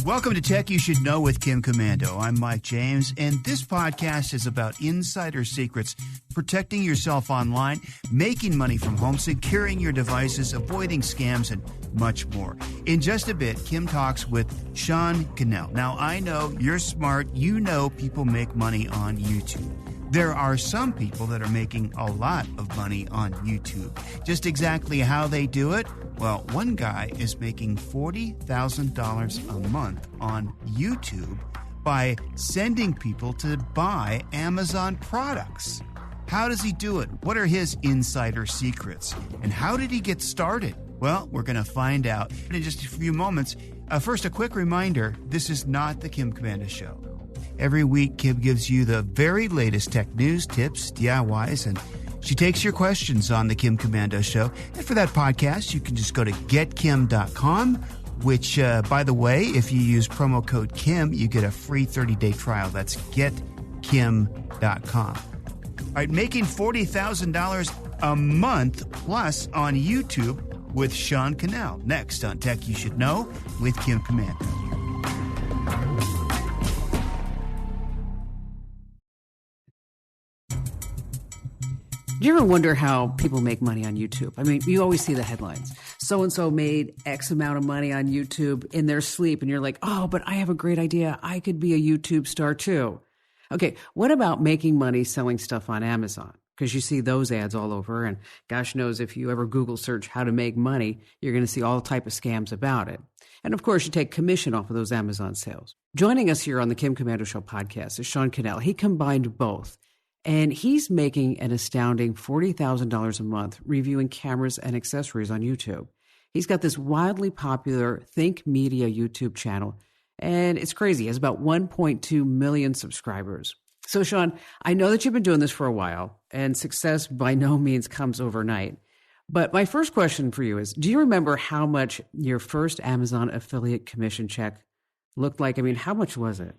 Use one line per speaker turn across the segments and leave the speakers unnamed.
Welcome to Tech You Should Know with Kim Commando. I'm Mike James, and this podcast is about insider secrets, protecting yourself online, making money from home, securing your devices, avoiding scams, and much more. In just a bit, Kim talks with Sean Cannell. Now, I know you're smart. You know people make money on YouTube. There are some people that are making a lot of money on YouTube. Just exactly how they do it? Well, one guy is making $40,000 a month on YouTube by sending people to buy Amazon products. How does he do it? What are his insider secrets? And how did he get started? Well, we're going to find out in just a few moments. First, a quick reminder, this is not the Kim Commando Show. Every week, Kim gives you the very latest tech news, tips, DIYs, and she takes your questions on the Kim Commando Show. And for that podcast, you can just go to getkim.com, which, by the way, if you use promo code Kim, you get a free 30-day trial. That's getkim.com. All right, making $40,000 a month plus on YouTube with Sean Cannell. Next on Tech You Should Know with Kim Commando.
Do you ever wonder how people make money on YouTube? I mean, you always see the headlines. So-and-so made X amount of money on YouTube in their sleep. And you're like, oh, but I have a great idea. I could be a YouTube star too. Okay, what about making money selling stuff on Amazon? Because you see those ads all over. And gosh knows if you ever Google search how to make money, you're going to see all type of scams about it. And of course, you take commission off of those Amazon sales. Joining us here on the Kim Commando Show podcast is Sean Cannell. He combined both. And he's making an astounding $40,000 a month reviewing cameras and accessories on YouTube. He's got this wildly popular Think Media YouTube channel, and it's crazy. He has about 1.2 million subscribers. So, Sean, I know that you've been doing this for a while, and success by no means comes overnight. But my first question for you is, do you remember how much your first Amazon affiliate commission check looked like? I mean, how much was it?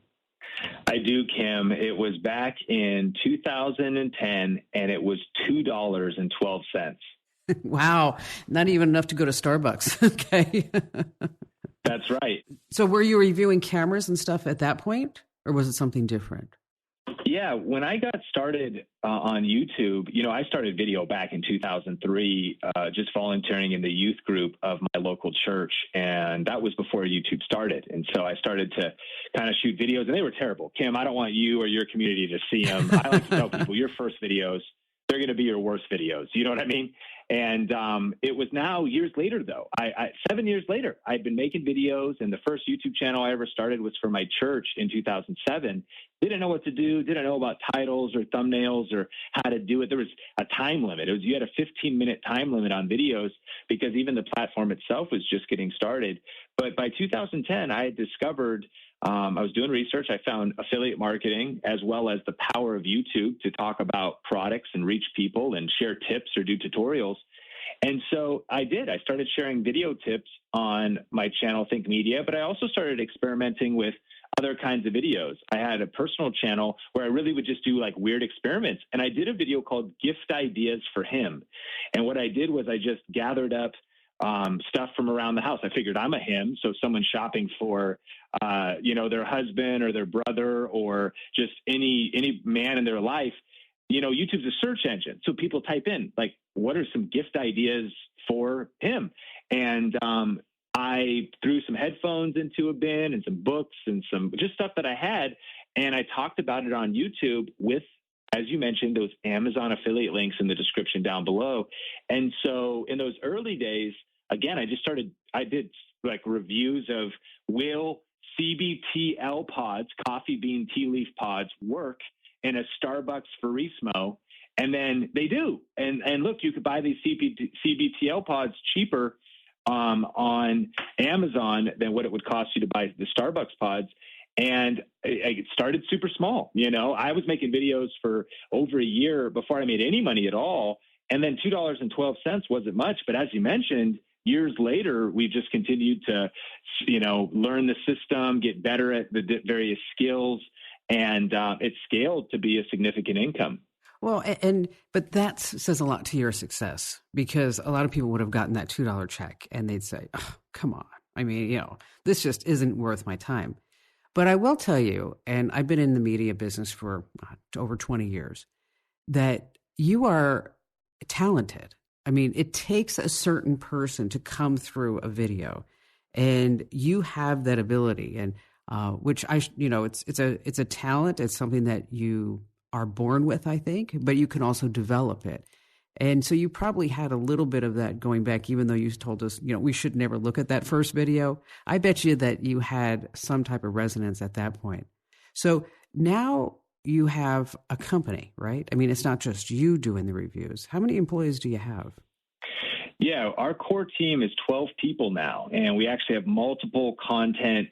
I do, Kim. It was back in 2010, and it was $2.12.
Wow. Not even enough to go to Starbucks. Okay.
That's right.
So were you reviewing cameras and stuff at that point, or was it something different?
Yeah, when I got started on YouTube, I started video back in 2003, just volunteering in the youth group of my local church. And that was before YouTube started. And so I started to kind of shoot videos, and they were terrible. Kim, I don't want you or your community to see them. I like to tell people your first videos, they're going to be your worst videos. You know what I mean? And it was now years later, though. 7 years later, I'd been making videos, and the first YouTube channel I ever started was for my church in 2007. Didn't know what to do, didn't know about titles or thumbnails or how to do it. There was a time limit. You had a 15-minute time limit on videos because even the platform itself was just getting started. But by 2010, I had discovered I was doing research. I found affiliate marketing as well as the power of YouTube to talk about products and reach people and share tips or do tutorials. And so I did. I started sharing video tips on my channel, Think Media, but I also started experimenting with other kinds of videos. I had a personal channel where I really would just do like weird experiments. And I did a video called Gift Ideas for Him. And what I did was I just gathered up stuff from around the house. I figured I'm a him, so someone shopping for, their husband or their brother or just any man in their life. YouTube's a search engine, so people type in like, what are some gift ideas for him? And I threw some headphones into a bin and some books and some just stuff that I had, and I talked about it on YouTube with, as you mentioned, those Amazon affiliate links in the description down below. And so in those early days, again, I did like reviews of will CBTL pods, coffee bean tea leaf pods, work in a Starbucks Verismo? And then they do. And look, you could buy these CBTL pods cheaper on Amazon than what it would cost you to buy the Starbucks pods. And it started super small. I was making videos for over a year before I made any money at all. And then $2.12 wasn't much. But as you mentioned, years later, we just continued to, learn the system, get better at the various skills, and it scaled to be a significant income.
Well, but that says a lot to your success, because a lot of people would have gotten that $2 check and they'd say, oh, come on, I mean, this just isn't worth my time. But I will tell you, and I've been in the media business for over 20 years, that you are talented. I mean, it takes a certain person to come through a video, and you have that ability. And which it's a talent. It's something that you are born with, I think, but you can also develop it. And so you probably had a little bit of that going back, even though you told us, we should never look at that first video. I bet you that you had some type of resonance at that point. So now you have a company, right? I mean, it's not just you doing the reviews. How many employees do you have?
Yeah, our core team is 12 people now, and we actually have multiple content.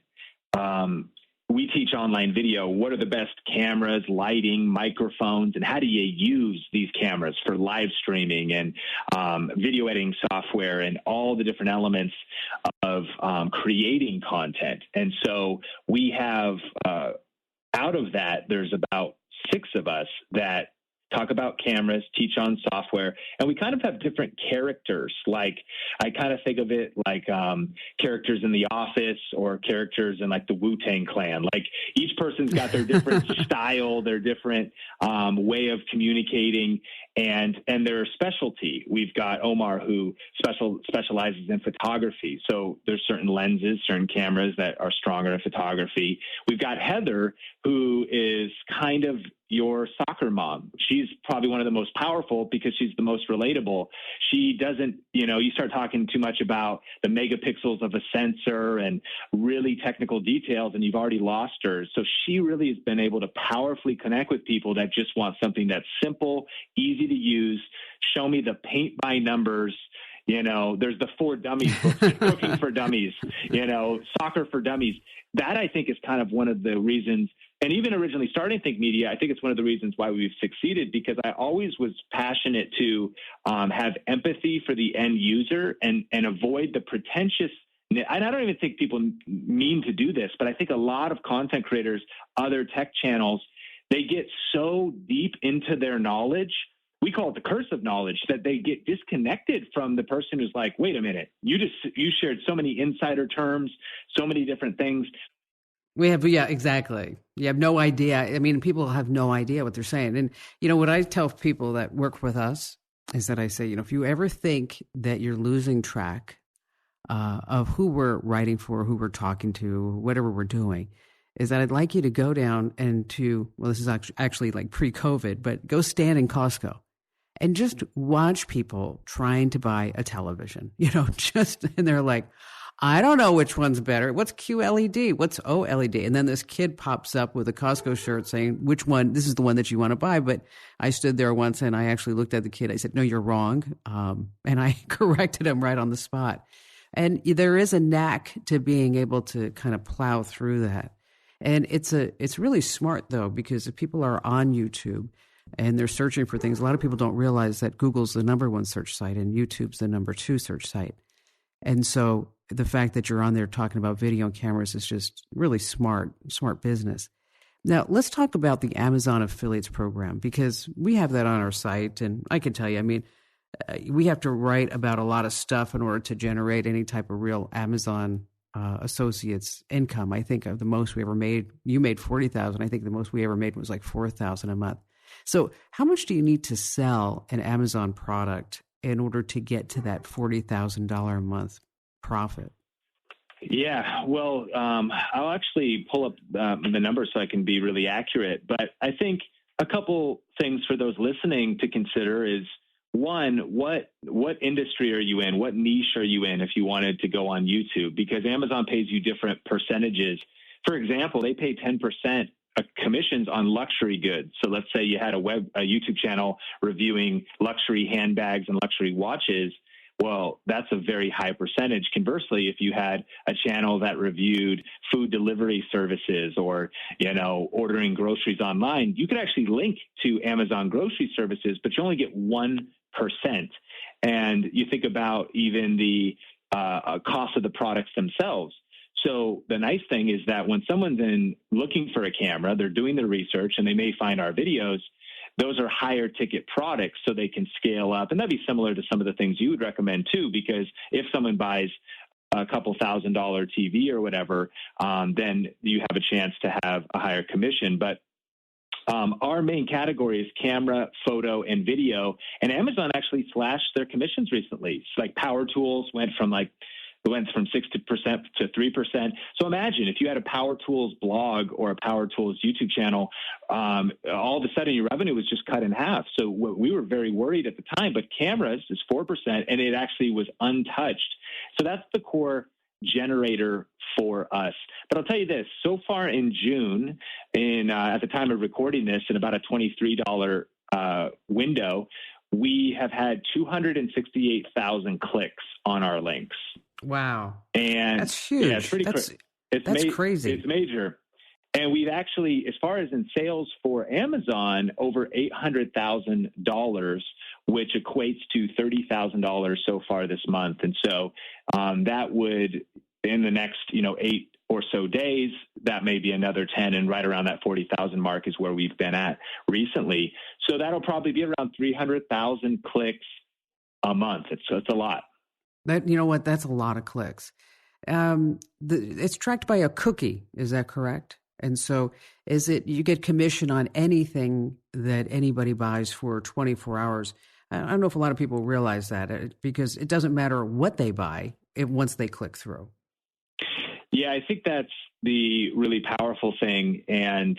We teach online video. What are the best cameras, lighting, microphones, and how do you use these cameras for live streaming and video editing software and all the different elements of creating content. And so we have, out of that, there's about 6 of us that talk about cameras, teach on software, and we kind of have different characters. Like, I kind of think of it like characters in The Office or characters in like the Wu-Tang Clan. Like, each person's got their different style, their different way of communicating, and their specialty. We've got Omar, who specializes in photography. So there's certain lenses, certain cameras that are stronger in photography. We've got Heather, who is kind of your soccer mom. She's probably one of the most powerful because she's the most relatable. She doesn't, you start talking too much about the megapixels of a sensor and really technical details, and you've already lost her. So she really has been able to powerfully connect with people that just want something that's simple, easy to use. Show me the paint by numbers. There's the 4 Dummies books, Cooking for Dummies, Soccer for Dummies. That, I think, is kind of one of the reasons. And even originally starting Think Media, I think it's one of the reasons why we've succeeded, because I always was passionate to have empathy for the end user and avoid the pretentious. And I don't even think people mean to do this, but I think a lot of content creators, other tech channels, they get so deep into their knowledge. We call it the curse of knowledge, that they get disconnected from the person who's like, wait a minute, you shared so many insider terms, so many different things.
Yeah, exactly. You have no idea. I mean, people have no idea what they're saying. And, what I tell people that work with us is that I say, if you ever think that you're losing track of who we're writing for, who we're talking to, whatever we're doing, is that I'd like you to go down and this is actually like pre-COVID, but go stand in Costco and just watch people trying to buy a television, and they're like, I don't know which one's better. What's QLED? What's OLED? And then this kid pops up with a Costco shirt saying, which one? This is the one that you want to buy. But I stood there once and I actually looked at the kid. I said, no, you're wrong. And I corrected him right on the spot. And there is a knack to being able to kind of plow through that. And it's really smart, though, because if people are on YouTube and they're searching for things, a lot of people don't realize that Google's the number 1 search site and YouTube's the number 2 search site. And so the fact that you're on there talking about video and cameras is just really smart business. Now, let's talk about the Amazon Affiliates program, because we have that on our site. And I can tell you, I mean, we have to write about a lot of stuff in order to generate any type of real Amazon associates income. I think the most we ever made, you made $40,000. I think the most we ever made was like $4,000 a month. So how much do you need to sell an Amazon product in order to get to that $40,000 a month profit?
Yeah, well, I'll actually pull up the numbers so I can be really accurate. But I think a couple things for those listening to consider is, one, what industry are you in? What niche are you in if you wanted to go on YouTube? Because Amazon pays you different percentages. For example, they pay 10% commissions on luxury goods. So let's say you had a YouTube channel reviewing luxury handbags and luxury watches. Well, that's a very high percentage. Conversely, if you had a channel that reviewed food delivery services or, ordering groceries online, you could actually link to Amazon grocery services, but you only get 1%. And you think about even the cost of the products themselves. So the nice thing is that when someone's looking for a camera, they're doing their research and they may find our videos. Those are higher ticket products, so they can scale up. And that'd be similar to some of the things you would recommend too, because if someone buys a couple $1,000 TV or whatever, then you have a chance to have a higher commission. But our main category is camera, photo, and video. And Amazon actually slashed their commissions recently. It's like power tools went from 6% to 3%. So imagine if you had a Power Tools blog or a Power Tools YouTube channel, all of a sudden your revenue was just cut in half. So we were very worried at the time, but cameras is 4%, and it actually was untouched. So that's the core generator for us. But I'll tell you this, so far in June, at the time of recording this, in about a $23 window, we have had 268,000 clicks on our links.
Wow.
And
that's huge.
Yeah, it's pretty crazy. That's
crazy.
It's major. And we've actually, as far as in sales for Amazon, over $800,000, which equates to $30,000 so far this month. And so that would, in the next 8 or so days, that may be another 10, and right around that 40,000 mark is where we've been at recently. So that'll probably be around 300,000 clicks a month. It's a lot.
You know what? That's a lot of clicks. It's tracked by a cookie. Is that correct? And so you get commission on anything that anybody buys for 24 hours. I don't know if a lot of people realize that, because it doesn't matter what they buy once they click through.
Yeah, I think that's the really powerful thing. And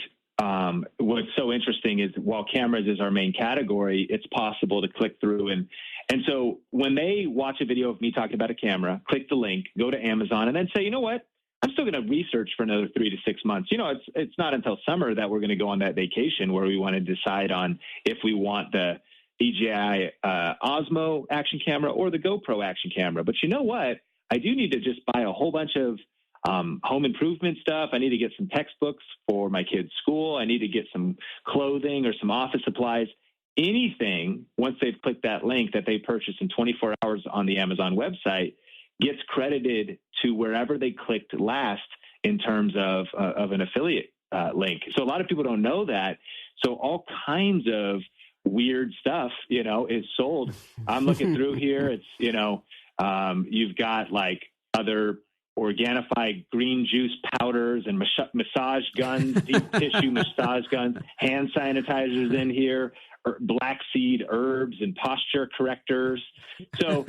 what's so interesting is while cameras is our main category, it's possible to click through. And so when they watch a video of me talking about a camera, click the link, go to Amazon, and then say, you know what? I'm still going to research for another 3 to 6 months. It's not until summer that we're going to go on that vacation where we want to decide on if we want the DJI Osmo action camera or the GoPro action camera. But you know what? I do need to just buy a whole bunch of home improvement stuff. I need to get some textbooks for my kids' school. I need to get some clothing or some office supplies. Anything, once they've clicked that link that they purchased in 24 hours on the Amazon website, gets credited to wherever they clicked last in terms of an affiliate link. So a lot of people don't know that. So all kinds of weird stuff, is sold. I'm looking through here. It's, you've got like other Organifi green juice powders and massage guns, deep tissue massage guns, hand sanitizers in here, black seed herbs and posture correctors. So,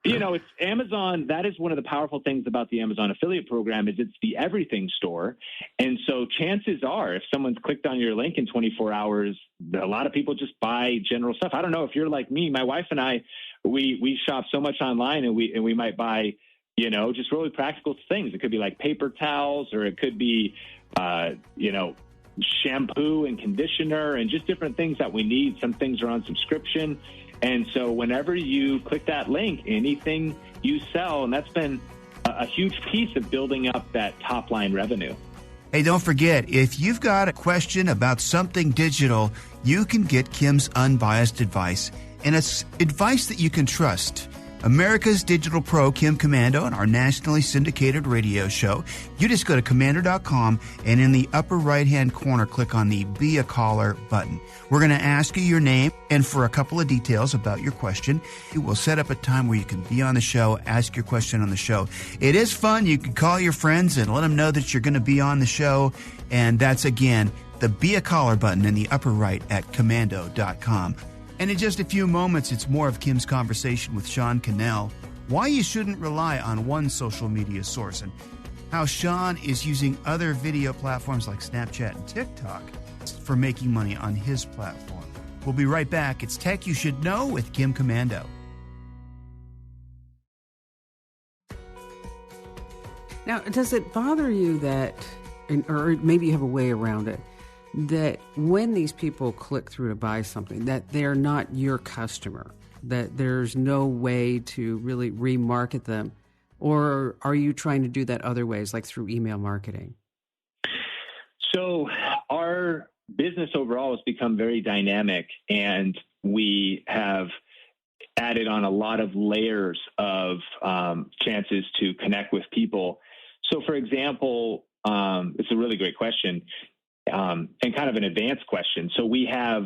it's Amazon. That is one of the powerful things about the Amazon affiliate program is it's the everything store. And so chances are if someone's clicked on your link in 24 hours, a lot of people just buy general stuff. I don't know if you're like me. My wife and I, we shop so much online, and we might buy, just really practical things. It could be like paper towels, or it could be, shampoo and conditioner and just different things that we need. Some things are on subscription. And so whenever you click that link, anything you sell, and that's been a huge piece of building up that top line revenue.
Hey, don't forget, if you've got a question about something digital, you can get Kim's unbiased advice. And it's advice that you can trust. America's Digital Pro, Kim Komando, and our nationally syndicated radio show. You just go to Komando.com, and in the upper right-hand corner, click on the Be a Caller button. We're going to ask you your name and for a couple of details about your question. We'll set up a time where you can be on the show, ask your question on the show. It is fun. You can call your friends and let them know that you're going to be on the show. And that's, again, the Be a Caller button in the upper right at Komando.com. And in just a few moments, it's more of Kim's conversation with Sean Cannell, why you shouldn't rely on one social media source, and how Sean is using other video platforms like Snapchat and TikTok for making money on his platform. We'll be right back. It's Tech You Should Know with Kim Komando.
Now, does it bother you that, or maybe you have a way around it, that when these people click through to buy something, that they're not your customer, that there's no way to really remarket them? Or are you trying to do that other ways, like through email marketing?
So our business overall has become very dynamic, and we have added on a lot of layers of chances to connect with people. So, for example, it's a really great question. And kind of an advanced question. So we have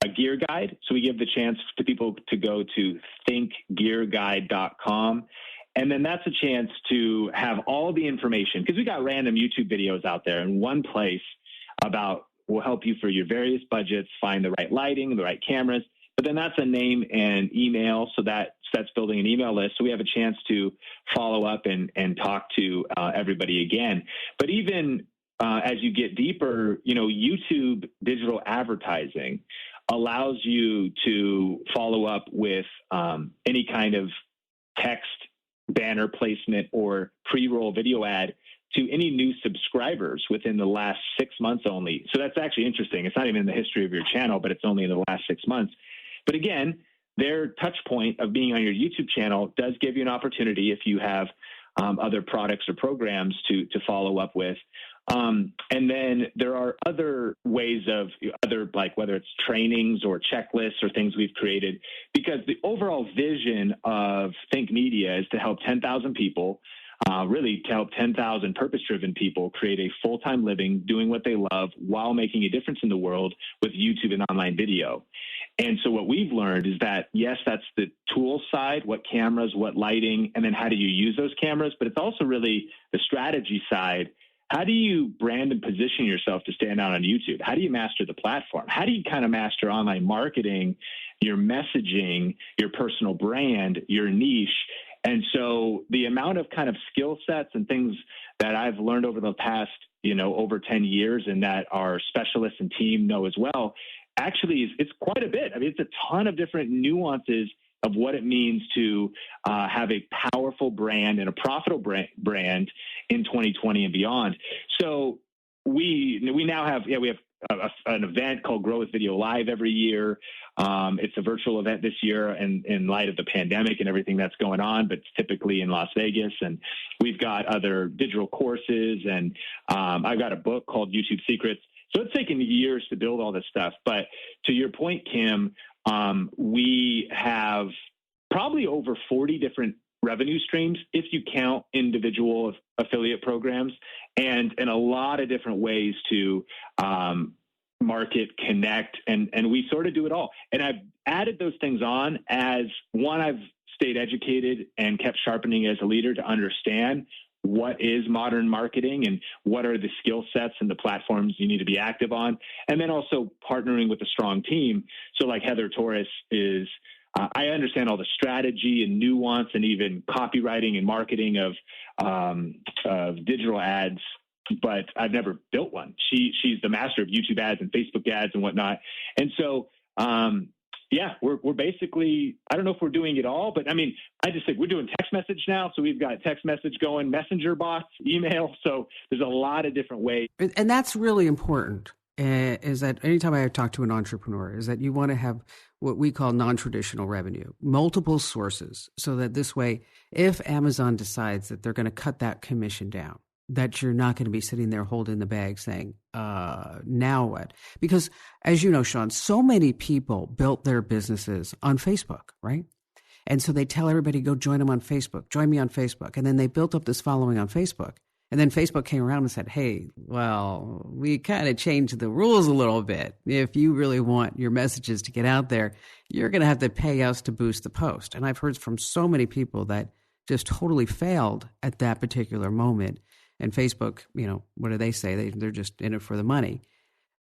a gear guide. So we give the chance to people to go to thinkgearguide.com. And then that's a chance to have all the information, because we got random YouTube videos out there in one place about will help you for your various budgets, find the right lighting, the right cameras. But then that's a name and email. So that's building an email list. So we have a chance to follow up and talk to everybody again. But even as you get deeper, YouTube digital advertising allows you to follow up with any kind of text, banner placement, or pre-roll video ad to any new subscribers within the last 6 months only. So that's actually interesting. It's not even in the history of your channel, but it's only in the last 6 months. But again, their touch point of being on your YouTube channel does give you an opportunity, if you have other products or programs, to follow up with. And then there are other ways of like whether it's trainings or checklists or things we've created, because the overall vision of Think Media is to help 10,000 people, really to help 10,000 purpose-driven people create a full-time living doing what they love while making a difference in the world with YouTube and online video. And so what we've learned is that, yes, that's the tool side, what cameras, what lighting, and then how do you use those cameras, but it's also really the strategy side. How do you brand and position yourself to stand out on YouTube? How do you master the platform? How do you kind of master online marketing, your messaging, your personal brand, your niche? And so the amount of kind of skill sets and things that I've learned over the past, over 10 years, and that our specialists and team know as well, actually it's quite a bit. I mean, it's a ton of different nuances of what it means to have a powerful brand and a profitable brand in 2020 and beyond. So we now have, we have an event called Grow with Video Live every year. It's a virtual event this year, and in light of the pandemic and everything that's going on, but it's typically in Las Vegas. And we've got other digital courses, and I've got a book called YouTube Secrets. So it's taken years to build all this stuff. But to your point, Kim, we have probably over 40 different revenue streams if you count individual affiliate programs, and a lot of different ways to market, connect, and we sort of do it all. And I've added those things on as one, I've stayed educated and kept sharpening as a leader to understand what is modern marketing and what are the skill sets and the platforms you need to be active on. And then also partnering with a strong team. So like Heather Torres is, I understand all the strategy and nuance and even copywriting and marketing of digital ads, but I've never built one. She's the master of YouTube ads and Facebook ads and whatnot. And so, we're basically, I don't know if we're doing it all, but I mean, I just think we're doing text message now. So we've got text message going, messenger bots, email. So there's a lot of different ways.
And that's really important, is that anytime I talk to an entrepreneur, is that you want to have what we call non-traditional revenue, multiple sources, so that this way, if Amazon decides that they're going to cut that commission down, that you're not going to be sitting there holding the bag saying, now what? Because as you know, Sean, so many people built their businesses on Facebook, right? And so they tell everybody, go join them on Facebook, join me on Facebook. And then they built up this following on Facebook. And then Facebook came around and said, hey, well, we kind of changed the rules a little bit. If you really want your messages to get out there, you're going to have to pay us to boost the post. And I've heard from so many people that just totally failed at that particular moment. And Facebook, what do they say? They're just in it for the money.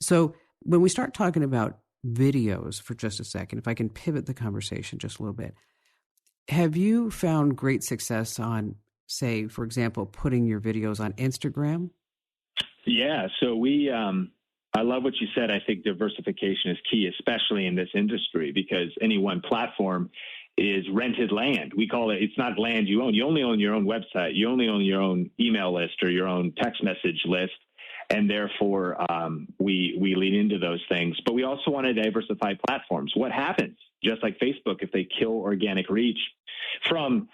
So when we start talking about videos for just a second, if I can pivot the conversation just a little bit, have you found great success on, say, for example, putting your videos on Instagram?
Yeah. So I love what you said. I think diversification is key, especially in this industry, because any one platform is rented land. We call it, it's not land you own. You only own your own website. You only own your own email list or your own text message list. And therefore, we lean into those things. But we also want to diversify platforms. What happens, just like Facebook, if they kill organic reach from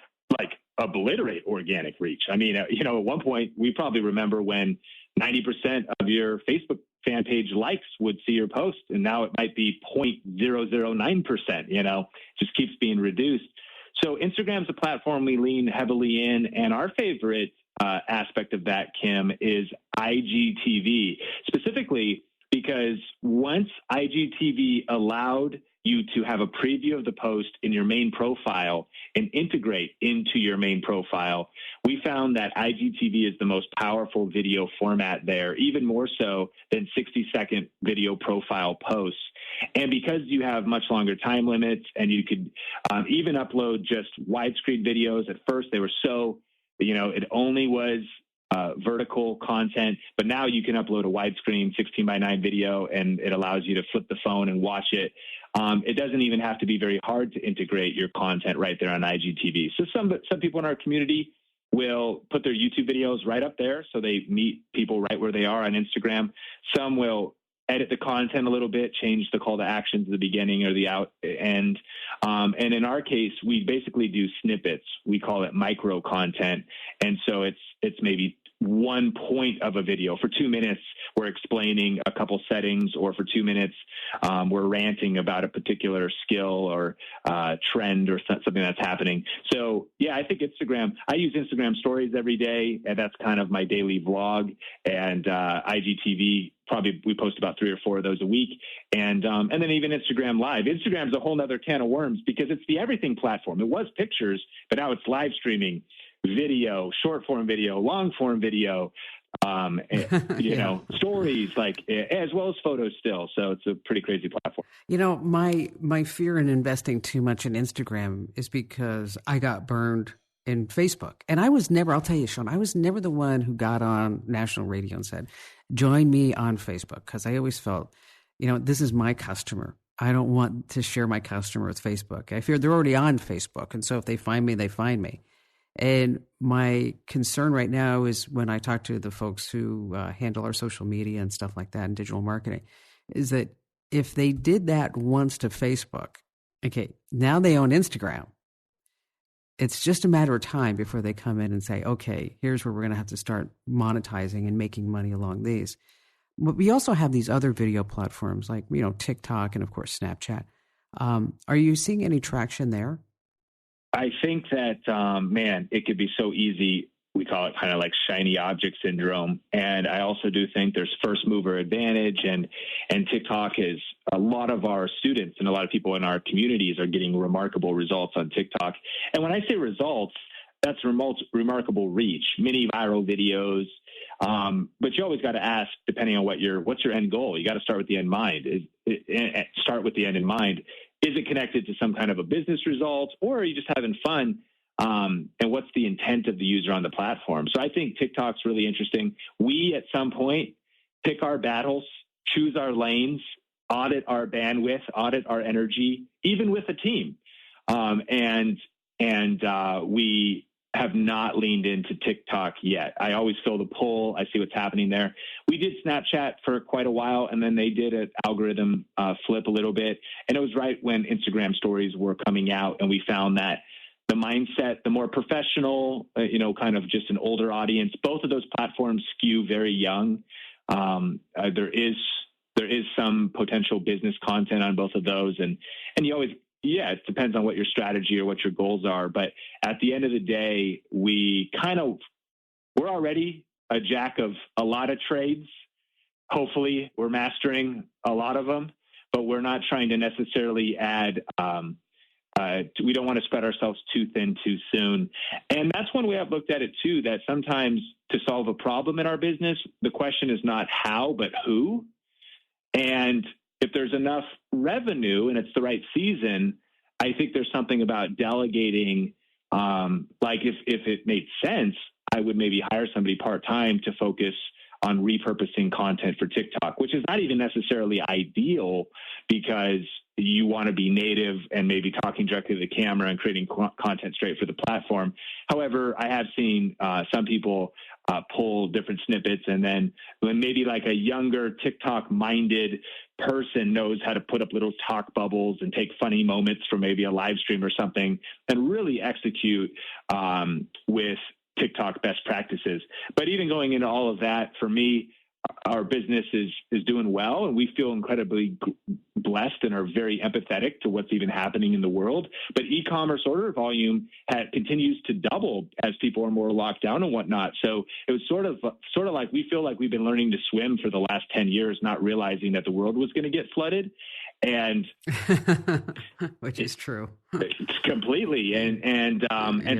obliterate organic reach? I mean, at one point, we probably remember when 90% of your Facebook fan page likes would see your post, and now it might be 0.009%, just keeps being reduced. So Instagram's a platform we lean heavily in, and our favorite aspect of that, Kim, is IGTV, specifically because once IGTV allowed you to have a preview of the post in your main profile and integrate into your main profile, we found that IGTV is the most powerful video format there, even more so than 60-second video profile posts. And because you have much longer time limits, and you could even upload just widescreen videos. At first, they were so, it only was vertical content, but now you can upload a widescreen 16:9 video, and it allows you to flip the phone and watch it. It doesn't even have to be very hard to integrate your content right there on IGTV. So some people in our community will put their YouTube videos right up there, so they meet people right where they are on Instagram. Some will edit the content a little bit, change the call to actions at the beginning or the end. And in our case, we basically do snippets. We call it micro content. And so it's maybe one point of a video. For 2 minutes, we're explaining a couple settings, or for 2 minutes, we're ranting about a particular skill or trend or something that's happening. So, yeah, I think Instagram, I use Instagram stories every day, and that's kind of my daily vlog. And IGTV, probably we post about 3 or 4 of those a week. And then even Instagram Live. Instagram's a whole nother can of worms because it's the everything platform. It was pictures, but now it's live streaming, video, short form video, long form video, stories, as well as photos still. So it's a pretty crazy platform.
My fear in investing too much in Instagram is because I got burned in Facebook. And I'll tell you, Sean, I was never the one who got on national radio and said, join me on Facebook. Because I always felt, this is my customer. I don't want to share my customer with Facebook. I fear they're already on Facebook. And so if they find me, they find me. And my concern right now is when I talk to the folks who handle our social media and stuff like that and digital marketing, is that if they did that once to Facebook, okay, now they own Instagram. It's just a matter of time before they come in and say, okay, here's where we're going to have to start monetizing and making money along these. But we also have these other video platforms like, TikTok and, of course, Snapchat. Are you seeing any traction there?
I think that, it could be so easy. We call it kind of like shiny object syndrome. And I also do think there's first mover advantage, and TikTok is a lot of our students and a lot of people in our communities are getting remarkable results on TikTok. And when I say results, that's remarkable reach, mini viral videos. But you always got to ask, depending on what's your end goal. You got to start with the end in mind. Is it connected to some kind of a business result, or are you just having fun? And what's the intent of the user on the platform? So I think TikTok's really interesting. We, at some point, pick our battles, choose our lanes, audit our bandwidth, audit our energy, even with a team. We have not leaned into TikTok yet. I always feel the pull. I see what's happening there. We did Snapchat for quite a while, and then they did an algorithm flip a little bit. And it was right when Instagram stories were coming out, and we found that the mindset, the more professional, kind of just an older audience, both of those platforms skew very young. There is some potential business content on both of those. And you always, it depends on what your strategy or what your goals are. But at the end of the day, we're already a jack of a lot of trades. Hopefully we're mastering a lot of them, but we're not trying to necessarily add, we don't want to spread ourselves too thin too soon. And that's one way I've looked at it too, that sometimes to solve a problem in our business, the question is not how, but who. And if there's enough revenue and it's the right season, I think there's something about delegating. Like if it made sense, I would maybe hire somebody part-time to focus on repurposing content for TikTok, which is not even necessarily ideal because you want to be native and maybe talking directly to the camera and creating content straight for the platform. However, I have seen some people pull different snippets, and then when maybe like a younger TikTok-minded person knows how to put up little talk bubbles and take funny moments from maybe a live stream or something and really execute with TikTok best practices. But even going into all of that, for me, our business is doing well, and we feel incredibly blessed and are very empathetic to what's even happening in the world. But e-commerce order volume continues to double as people are more locked down and whatnot. So it was sort of like we feel like we've been learning to swim for the last 10 years, not realizing that the world was going to get flooded. And
which is true.
Completely. And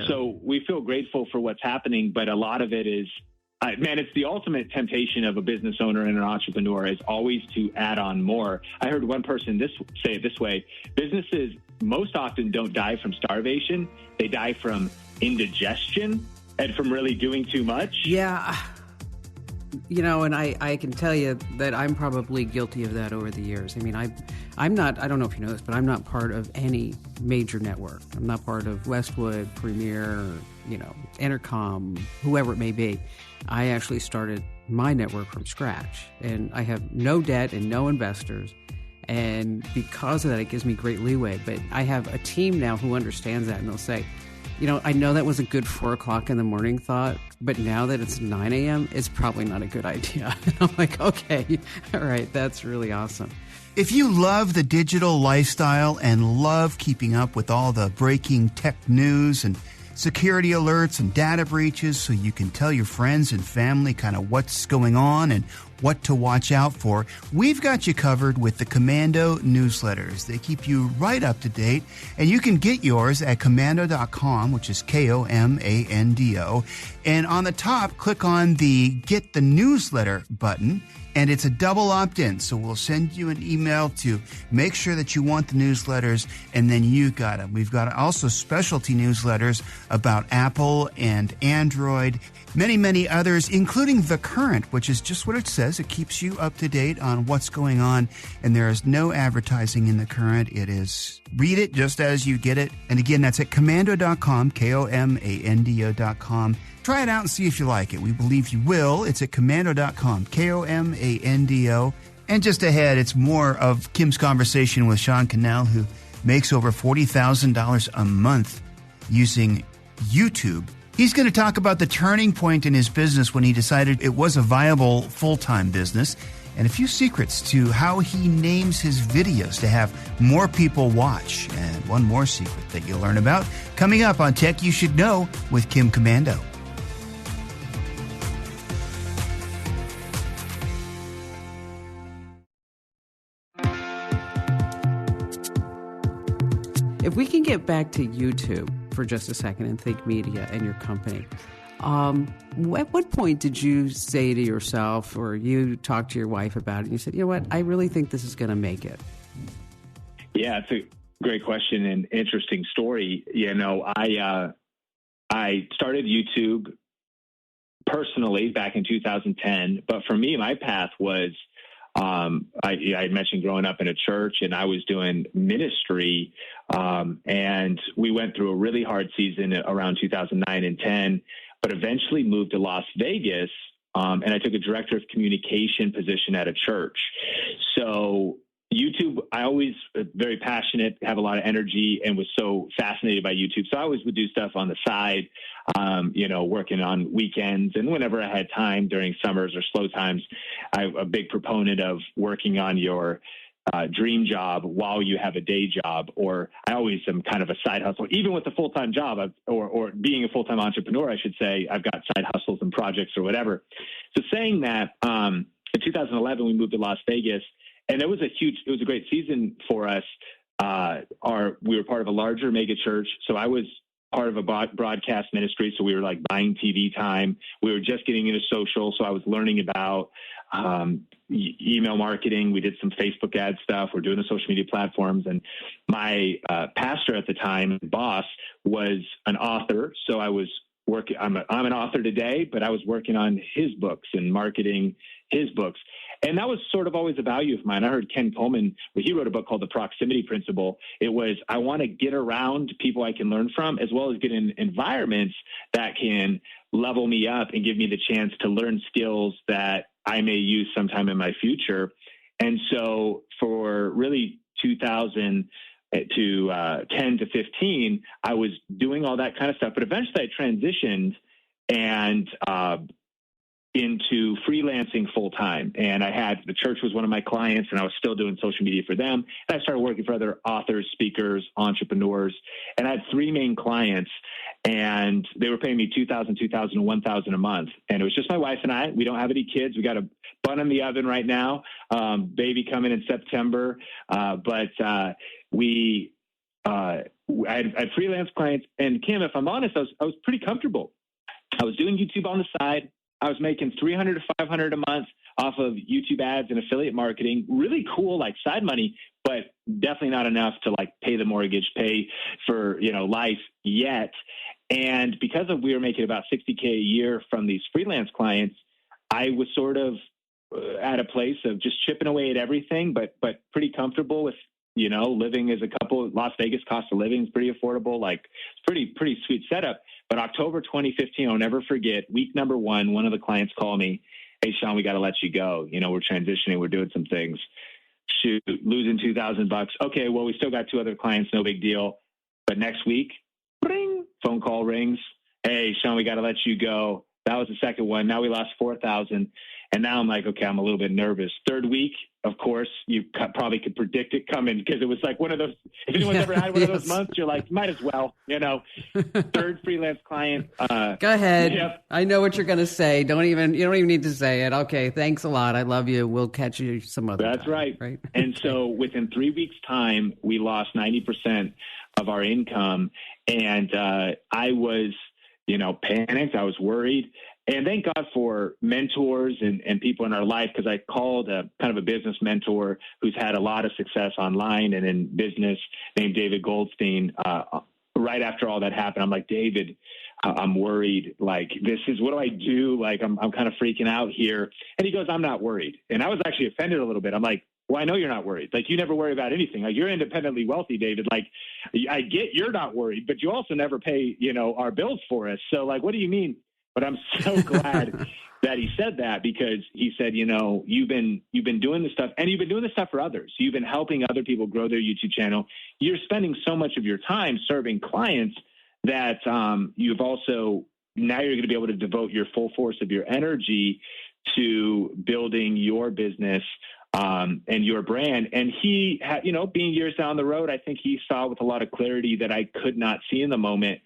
so we feel grateful for what's happening, but a lot of it is, man, it's the ultimate temptation of a business owner and an entrepreneur is always to add on more. I heard one person say it this way: businesses most often don't die from starvation. They die from indigestion and from really doing too much.
Yeah. And I can tell you that I'm probably guilty of that over the years. I mean, I'm not, I don't know if you know this, but I'm not part of any major network. I'm not part of Westwood, Premier, Entercom, whoever it may be. I actually started my network from scratch, and I have no debt and no investors. And because of that, it gives me great leeway. But I have a team now who understands that, and they'll say, I know that was a good 4:00 in the morning thought, but now that it's 9 a.m., it's probably not a good idea. And I'm like, okay, all right, that's really awesome.
If you love the digital lifestyle and love keeping up with all the breaking tech news and security alerts and data breaches so you can tell your friends and family kind of what's going on and what to watch out for, we've got you covered with the Commando newsletters. They keep you right up to date, and you can get yours at commando.com, which is Komando. And on the top, click on the Get the Newsletter button, and it's a double opt-in. So we'll send you an email to make sure that you want the newsletters, and then you got them. We've got also specialty newsletters about Apple and Android, many, many others, including The Current, which is just what it says. It keeps you up to date on what's going on, and there is no advertising in The Current. It is read it just as you get it. And again, that's at commando.com, Komando.com. Try it out and see if you like it. We believe you will. It's at commando.com, Komando. And just ahead, it's more of Kim's conversation with Sean Cannell, who makes over $40,000 a month using YouTube. He's going to talk about the turning point in his business when he decided it was a viable full-time business, and a few secrets to how he names his videos to have more people watch. And one more secret that you'll learn about coming up on Tech You Should Know with Kim Commando.
If we can get back to YouTube for just a second and Think Media and your company, at what point did you say to yourself, or you talked to your wife about it, and you said, you know what, I really think this is going to make it?
Yeah, it's a great question and interesting story. I started YouTube personally back in 2010, but for me, my path was, I mentioned growing up in a church, and I was doing ministry, and we went through a really hard season around 2009 and 10, but eventually moved to Las Vegas, and I took a director of communication position at a church. So YouTube, I always very passionate, have a lot of energy, and was so fascinated by YouTube. So I always would do stuff on the side, working on weekends and whenever I had time during summers or slow times. I'm a big proponent of working on your dream job while you have a day job, or I always am kind of a side hustle, even with a full-time job or being a full-time entrepreneur, I should say. I've got side hustles and projects or whatever. So saying that, in 2011, we moved to Las Vegas, and it was a great season for us. We were part of a larger mega church. So I was part of a broadcast ministry. So we were like buying TV time. We were just getting into social. So I was learning about email marketing. We did some Facebook ad stuff. We're doing the social media platforms. And my pastor at the time, boss, was an author. So I was working. I'm an author today, but I was working on his books and marketing his books. And that was sort of always a value of mine. I heard Ken Coleman, he wrote a book called The Proximity Principle. It was, I want to get around people I can learn from, as well as get in environments that can level me up and give me the chance to learn skills that I may use sometime in my future. And so for really 2000 to 10 to 15, I was doing all that kind of stuff. But eventually I transitioned and into freelancing full time. And the church was one of my clients, and I was still doing social media for them. And I started working for other authors, speakers, entrepreneurs. And I had 3 main clients, and they were paying me $2,000, $2,000, and $1,000 a month. And it was just my wife and I. We don't have any kids. We got a bun in the oven right now. Baby coming in September. But I had freelance clients. And Kim, if I'm honest, I was pretty comfortable. I was doing YouTube on the side. I was making $300 to $500 a month off of YouTube ads and affiliate marketing. Really cool, like side money, but definitely not enough to like pay the mortgage, pay for, life yet. And because we were making about $60K a year from these freelance clients, I was sort of at a place of just chipping away at everything, but pretty comfortable with, living as a couple. Las Vegas cost of living is pretty affordable, like pretty sweet setup. But October 2015, I'll never forget, week number one of the clients called me, "Hey, Sean, we got to let you go. We're transitioning. We're doing some things. Shoot, losing $2,000. Okay, well, we still got 2 other clients. No big deal. But next week, ring, phone call rings. Hey, Sean, we got to let you go. That was the second one. Now we lost $4,000. And now I'm like, okay, I'm a little bit nervous. Third week, of course, you probably could predict it coming because it was like one of those, if anyone's ever had one of those months, you're like, might as well, Third freelance client.
Go ahead.
Yep.
I know what you're going to say. You don't even need to say it. Okay. Thanks a lot. I love you. We'll catch you some other time.
That's right. And so within 3 weeks' time, we lost 90% of our income. And I was, panicked. I was worried. And thank God for mentors and people in our life, because I called a kind of a business mentor who's had a lot of success online and in business, named David Goldstein. Right after all that happened, I'm like, David, I'm worried. Like, what do I do? Like, I'm kind of freaking out here. And he goes, I'm not worried. And I was actually offended a little bit. I'm like, well, I know you're not worried. Like, you never worry about anything. Like, you're independently wealthy, David. Like, I get you're not worried, but you also never pay, our bills for us. So, like, what do you mean? But I'm so glad that he said that, because he said, you've been doing this stuff, and you've been doing this stuff for others. You've been helping other people grow their YouTube channel. You're spending so much of your time serving clients that you've also, now you're going to be able to devote your full force of your energy to building your business and your brand. And he had, being years down the road, I think he saw with a lot of clarity that I could not see in the moment.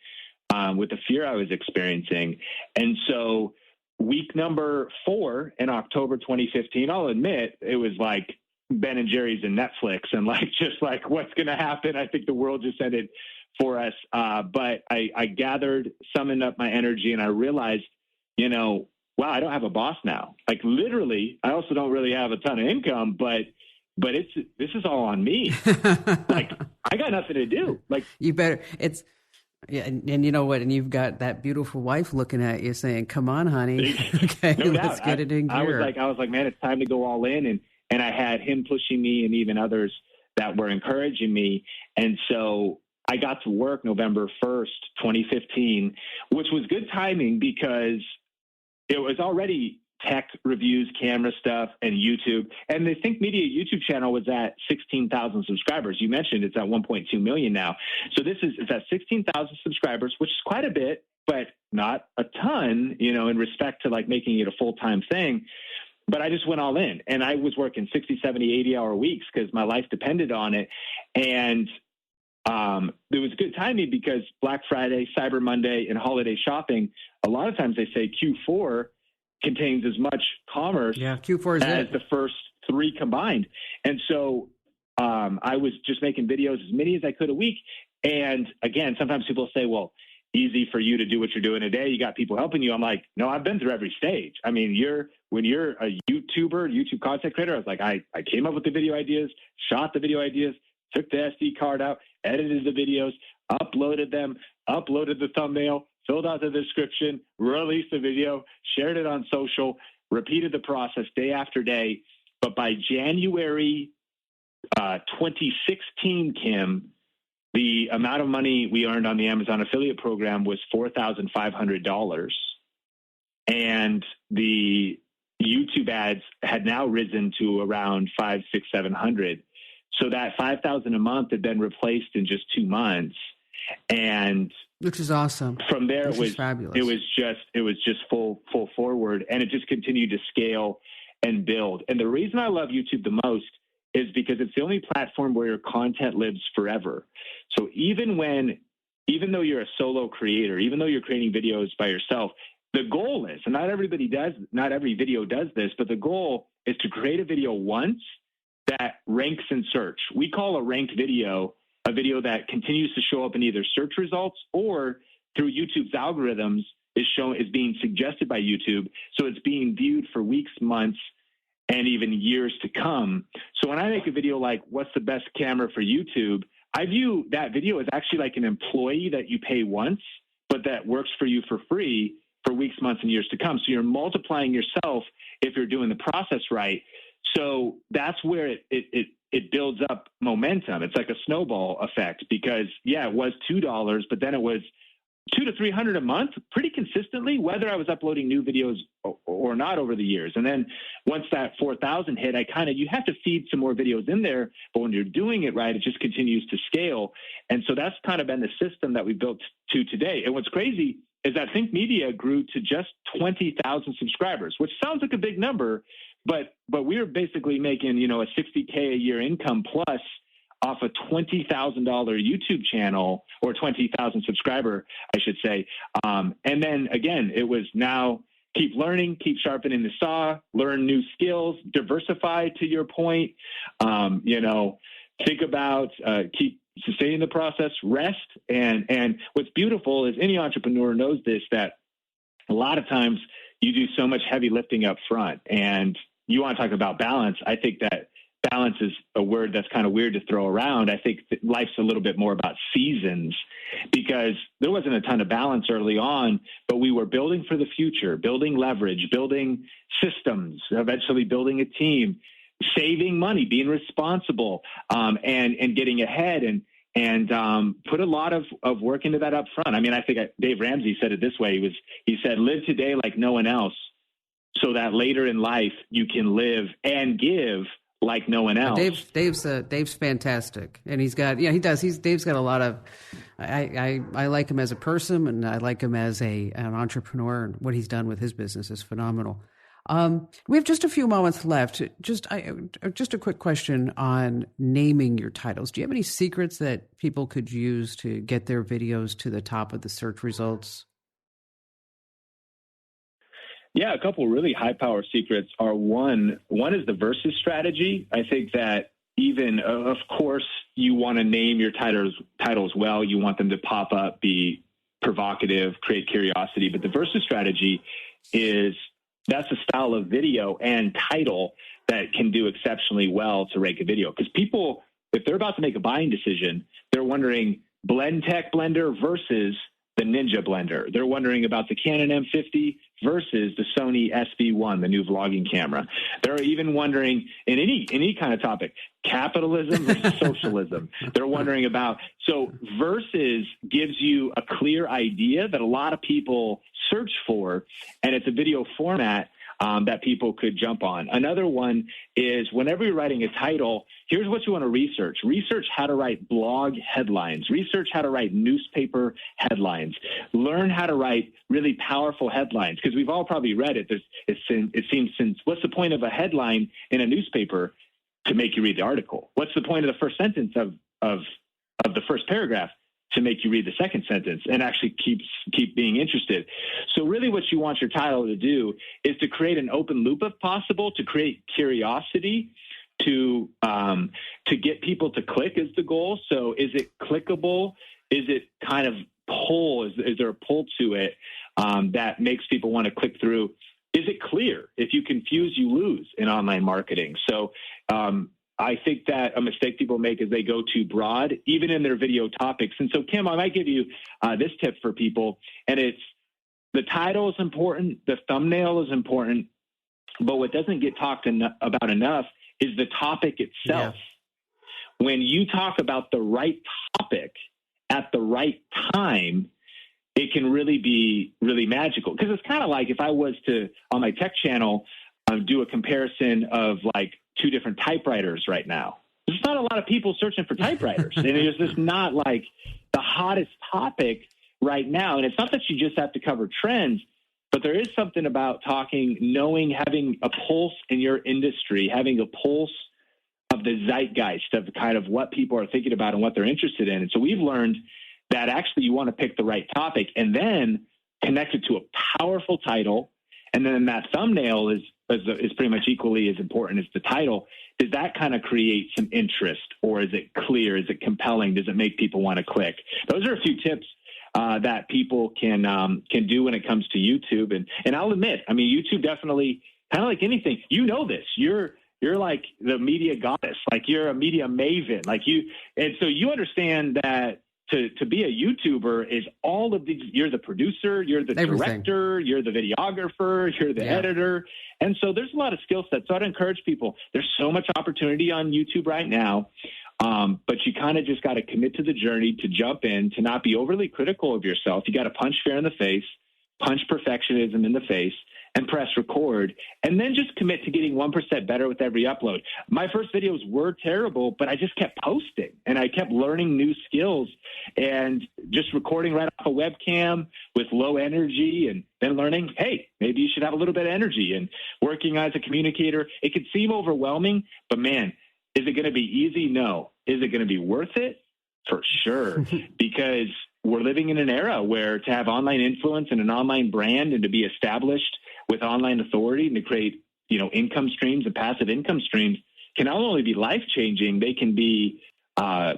With the fear I was experiencing. And so week number 4 in October 2015, I'll admit, it was like Ben and Jerry's and Netflix, and just what's going to happen. I think the world just ended for us. But I gathered, summoned up my energy, and I realized, wow, I don't have a boss now. Like, literally, I also don't really have a ton of income, but this is all on me. Like, I got nothing to do. Like,
you better, yeah, and you know what? And you've got that beautiful wife looking at you saying, "Come on, honey, okay,
no
let's get it in gear."
I was like, man, it's time to go all in. And I had him pushing me, and even others that were encouraging me. And so I got to work November 1st, 2015, which was good timing because it was already tech reviews, camera stuff, and YouTube. And the Think Media YouTube channel was at 16,000 subscribers. You mentioned it's at 1.2 million now. So it's at 16,000 subscribers, which is quite a bit, but not a ton, in respect to like making it a full-time thing. But I just went all in, and I was working 60, 70, 80-hour weeks because my life depended on it. And it was good timing because Black Friday, Cyber Monday, and holiday shopping, a lot of times they say Q4 contains as much commerce
Q4
as the first 3 combined. And so I was just making videos, as many as I could a week. And again, sometimes people say, well, easy for you to do what you're doing today. You got people helping you. I'm like, no, I've been through every stage. I mean, when you're a YouTuber, YouTube content creator, I was like, I came up with the video ideas, shot the video ideas, took the SD card out, edited the videos, uploaded them, uploaded the thumbnail, filled out the description, released the video, shared it on social, repeated the process day after day. But by January 2016, Kim, the amount of money we earned on the Amazon affiliate program was $4,500. And the YouTube ads had now risen to around 500, 600, 700. So that $5,000 a month had been replaced in just 2 months. And
Which is awesome.
From there,
Which is fabulous.
it was just full forward, and it just continued to scale and build. And the reason I love YouTube the most is because it's the only platform where your content lives forever. So even though you're a solo creator, even though you're creating videos by yourself, the goal is, and not every video does this, but the goal is to create a video once that ranks in search. We call a ranked video a video that continues to show up in either search results or through YouTube's algorithms is being suggested by YouTube. So it's being viewed for weeks, months, and even years to come. So when I make a video like, what's the best camera for YouTube? I view that video as actually like an employee that you pay once, but that works for you for free for weeks, months, and years to come. So you're multiplying yourself if you're doing the process right. So that's where it builds up momentum. It's like a snowball effect because, it was $2, but then it was $200 to $300 a month pretty consistently, whether I was uploading new videos or not over the years. And then once that 4,000 hit, you have to feed some more videos in there, but when you're doing it right, it just continues to scale. And so that's kind of been the system that we built to today. And what's crazy is that Think Media grew to just 20,000 subscribers, which sounds like a big number, but we were basically making, a $60K a year income plus off a $20,000 YouTube channel, or 20,000 subscriber, I should say. And then again, it was now keep learning, keep sharpening the saw, learn new skills, diversify to your point, think about, keep sustaining the process, rest. And what's beautiful is any entrepreneur knows this, that a lot of times you do so much heavy lifting up front, and you want to talk about balance. I think that balance is a word that's kind of weird to throw around. I think that life's a little bit more about seasons, because there wasn't a ton of balance early on, but we were building for the future, building leverage, building systems, eventually building a team, saving money, being responsible, and getting ahead and put a lot of work into that up front. I mean, I think Dave Ramsey said it this way. He said, live today like no one else, so that later in life you can live and give like no one else. Dave's
fantastic, and he does. Dave's got a lot of. I like him as a person, and I like him as an entrepreneur, and what he's done with his business is phenomenal. We have just a few moments left. Just a quick question on naming your titles. Do you have any secrets that people could use to get their videos to the top of the search results?
Yeah, a couple really high power secrets are one is the versus strategy. I think that even, of course, you want to name your titles well. You want them to pop up, be provocative, create curiosity. But the versus strategy that's a style of video and title that can do exceptionally well to rank a video. Because people, if they're about to make a buying decision, they're wondering Blendtec blender versus the Ninja blender. They're wondering about the Canon M50 versus the Sony SV1, the new vlogging camera. They're even wondering in any kind of topic, capitalism versus socialism. They're wondering about, so versus gives you a clear idea that a lot of people search for, and it's a video format that people could jump on. Another one is whenever you're writing a title, here's what you want to research. Research how to write blog headlines. Research how to write newspaper headlines. Learn how to write really powerful headlines, because we've all probably read it. It seems since what's the point of a headline in a newspaper? To make you read the article. What's the point of the first sentence of the first paragraph? To make you read the second sentence and actually keep being interested. So really what you want your title to do is to create an open loop if possible, to create curiosity, to get people to click is the goal. So is it clickable? Is it kind of pull? Is there a pull to it that makes people want to click through? Is it clear? If you confuse, you lose in online marketing. So I think that a mistake people make is they go too broad, even in their video topics. And so, Kim, I might give you this tip for people, and it's the title is important, the thumbnail is important, but what doesn't get talked about enough is the topic itself. Yeah. When you talk about the right topic at the right time, it can really be really magical. Because it's kind of like if I was to, on my tech channel, do a comparison of like two different typewriters right now. There's not a lot of people searching for typewriters. And it's just not like the hottest topic right now. And it's not that you just have to cover trends, but there is something about talking, knowing, having a pulse in your industry, having a pulse of the zeitgeist of kind of what people are thinking about and what they're interested in. And so we've learned that actually you want to pick the right topic and then connect it to a powerful title. And then that thumbnail is pretty much equally as important as the title. Does that kind of create some interest, or is it clear? Is it compelling? Does it make people want to click? Those are a few tips that people can do when it comes to YouTube. And I'll admit, I mean, YouTube definitely, kind of like anything, you know this. You're like the media goddess, like you're a media maven, and so you understand that to be a YouTuber is all of these. You're the producer, you're the director, you're the videographer, you're the editor, and so there's a lot of skill sets. So I'd encourage people. There's so much opportunity on YouTube right now, but you kind of just got to commit to the journey, to jump in, to not be overly critical of yourself. You got to punch fear in the face, punch perfectionism in the face, and press record, and then just commit to getting 1% better with every upload. My first videos were terrible, but I just kept posting, and I kept learning new skills and just recording right off a webcam with low energy, and then learning, hey, maybe you should have a little bit of energy, and working as a communicator. It could seem overwhelming, but man, is it going to be easy? No. Is it going to be worth it? For sure, because we're living in an era where to have online influence and an online brand and to be established with online authority and to create, income streams and passive income streams can not only be life-changing, they can be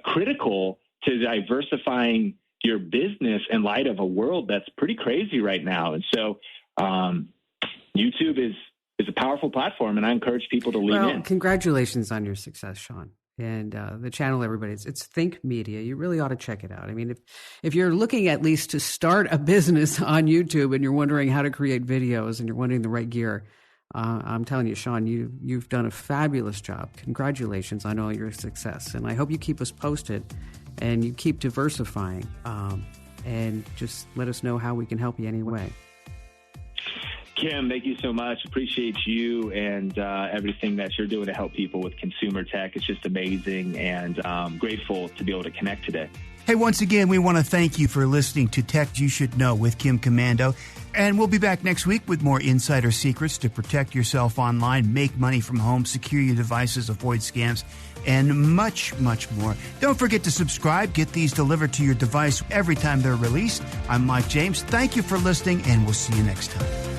critical to diversifying your business in light of a world that's pretty crazy right now. And so YouTube is a powerful platform, and I encourage people to lean in.
Congratulations on your success, Sean. And the channel, everybody, it's Think Media. You really ought to check it out. I mean, if you're looking at least to start a business on YouTube and you're wondering how to create videos and you're wanting the right gear, I'm telling you, Sean, you've done a fabulous job. Congratulations on all your success. And I hope you keep us posted and you keep diversifying, and just let us know how we can help you any way.
Kim, thank you so much. Appreciate you and everything that you're doing to help people with consumer tech. It's just amazing, and grateful to be able to connect today.
Hey, once again, we want to thank you for listening to Tech You Should Know with Kim Komando. And we'll be back next week with more insider secrets to protect yourself online, make money from home, secure your devices, avoid scams, and much, much more. Don't forget to subscribe. Get these delivered to your device every time they're released. I'm Mike James. Thank you for listening, and we'll see you next time.